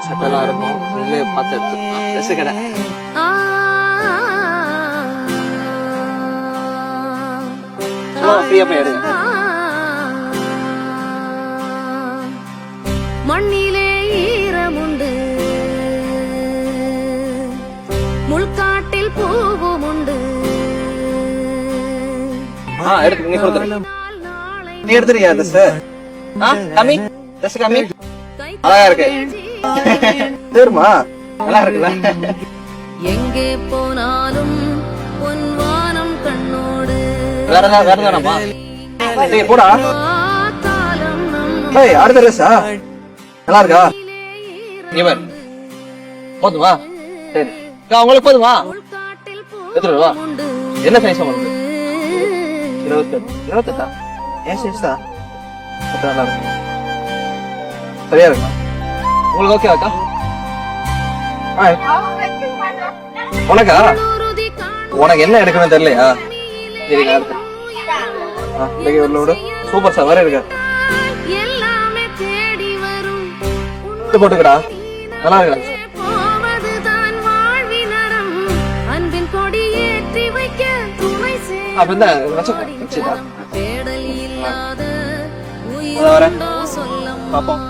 சட்டெல்லாம் இருக்கும். நீங்களே பார்த்து எடுத்துக்கலாம். ட்ரெஸ் கடை. ஃப்ரீயா போய் எடுங்க. மண்ணிலே ஈரமுண்டு, முள்காட்டில் பூவும் உண்டு. எடுத்து நீ கொடுத்துரு. நீ எடுத்துறியா ட்ரெஸ்? கம்மி ட்ரெஸ் கம்மி. அழகா இருக்கு. சரிமா நல்லா இருக்குல்ல? எங்கே போனாலும் பொன்வானம் கண்ணோடு. வேற வேணாமா? சரி போடா. ஏய் அடுத்த ட்ரெஸ்ஸா? நல்லா இருக்கா? இவர் போதுமா? சரி உங்களுக்கு போதுமா? எத்தனை ரூபா? என்ன சைஸ் உங்களுக்கு? 28. ஏன் சைஸ் தான் நல்லா இருக்கு. சரியா இருக்கா உங்களுக்கு? ஓகே அக்கா. உனக்கா? உனக்கு என்ன எடுக்கணும்னு தெரியலையா? சரிங்க அடுத்து சூப்பர் சார் வேற இருக்கா? போட்டுக்கடா நல்லா இருக்கா? அப்படிதான் வச்சுக்கா. பாப்போம்.